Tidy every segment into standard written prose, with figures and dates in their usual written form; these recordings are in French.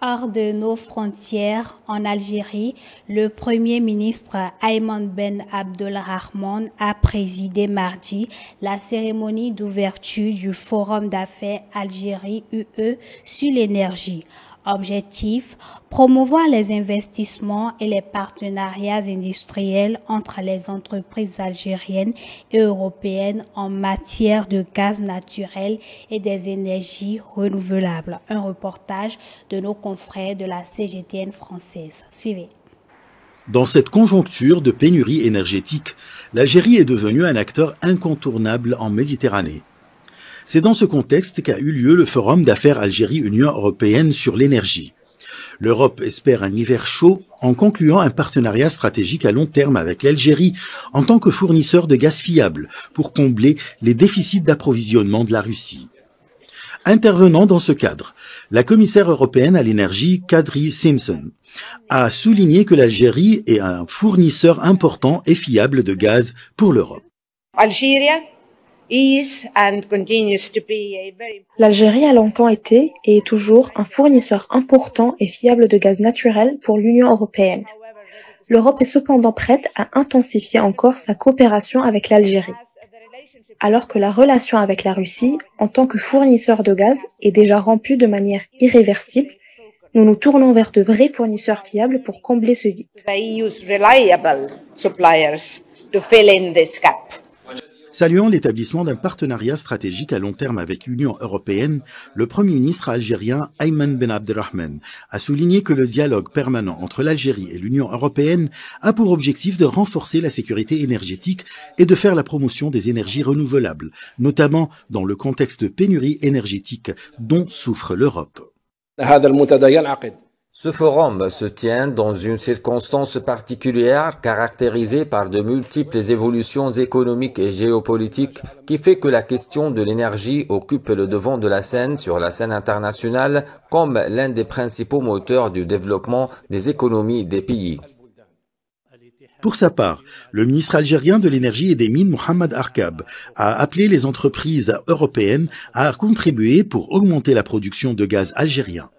Hors de nos frontières, en Algérie, le Premier ministre Ayman Ben Abdelrahman a présidé mardi la cérémonie d'ouverture du Forum d'affaires Algérie-UE sur l'énergie. Objectif, promouvoir les investissements et les partenariats industriels entre les entreprises algériennes et européennes en matière de gaz naturel et des énergies renouvelables. Un reportage de nos confrères de la CGTN française. Suivez. Dans cette conjoncture de pénurie énergétique, l'Algérie est devenue un acteur incontournable en Méditerranée. C'est dans ce contexte qu'a eu lieu le Forum d'affaires Algérie-Union européenne sur l'énergie. L'Europe espère un hiver chaud en concluant un partenariat stratégique à long terme avec l'Algérie en tant que fournisseur de gaz fiable pour combler les déficits d'approvisionnement de la Russie. Intervenant dans ce cadre, la commissaire européenne à l'énergie, Kadri Simpson, a souligné que l'Algérie est un fournisseur important et fiable de gaz pour l'Europe. L'Algérie a longtemps été et est toujours un fournisseur important et fiable de gaz naturel pour l'Union européenne. L'Europe est cependant prête à intensifier encore sa coopération avec l'Algérie. Alors que la relation avec la Russie, en tant que fournisseur de gaz, est déjà rompue de manière irréversible, nous nous tournons vers de vrais fournisseurs fiables pour combler ce vide. Saluant l'établissement d'un partenariat stratégique à long terme avec l'Union européenne, le Premier ministre algérien Ayman Ben Abdelrahman a souligné que le dialogue permanent entre l'Algérie et l'Union européenne a pour objectif de renforcer la sécurité énergétique et de faire la promotion des énergies renouvelables, notamment dans le contexte de pénurie énergétique dont souffre l'Europe. Ce forum se tient dans une circonstance particulière caractérisée par de multiples évolutions économiques et géopolitiques qui fait que la question de l'énergie occupe le devant de la scène sur la scène internationale comme l'un des principaux moteurs du développement des économies des pays. Pour sa part, le ministre algérien de l'énergie et des mines, Mohamed Arkab, a appelé les entreprises européennes à contribuer pour augmenter la production de gaz algérien.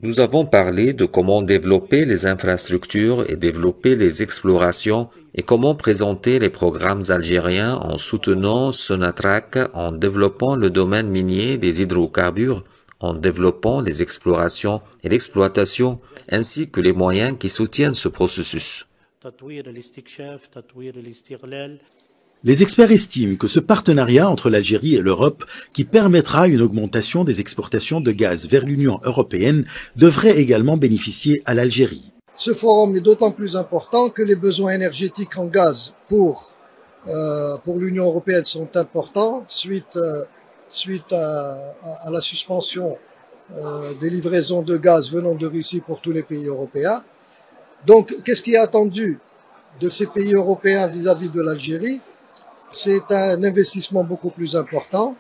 Nous avons parlé de comment développer les infrastructures et développer les explorations et comment présenter les programmes algériens en soutenant Sonatrach, en développant le domaine minier des hydrocarbures, en développant les explorations et l'exploitation, ainsi que les moyens qui soutiennent ce processus. Les experts estiment que ce partenariat entre l'Algérie et l'Europe, qui permettra une augmentation des exportations de gaz vers l'Union européenne, devrait également bénéficier à l'Algérie. Ce forum est d'autant plus important que les besoins énergétiques en gaz pour l'Union européenne sont importants suite à la suspension des livraisons de gaz venant de Russie pour tous les pays européens. Donc, qu'est-ce qui est attendu de ces pays européens vis-à-vis de l'Algérie? C'est un investissement beaucoup plus important,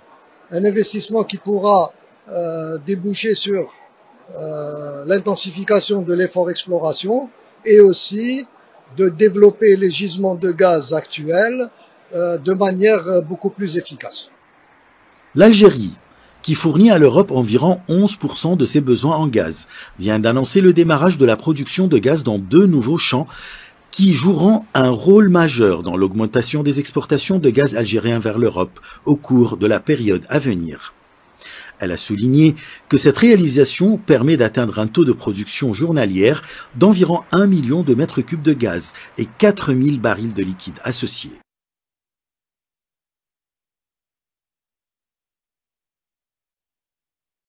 un investissement qui pourra déboucher sur l'intensification de l'effort exploration et aussi de développer les gisements de gaz actuels de manière beaucoup plus efficace. L'Algérie, qui fournit à l'Europe environ 11% de ses besoins en gaz, vient d'annoncer le démarrage de la production de gaz dans 2 nouveaux champs qui joueront un rôle majeur dans l'augmentation des exportations de gaz algérien vers l'Europe au cours de la période à venir. Elle a souligné que cette réalisation permet d'atteindre un taux de production journalière d'environ 1 million de mètres cubes de gaz et 4000 barils de liquide associés.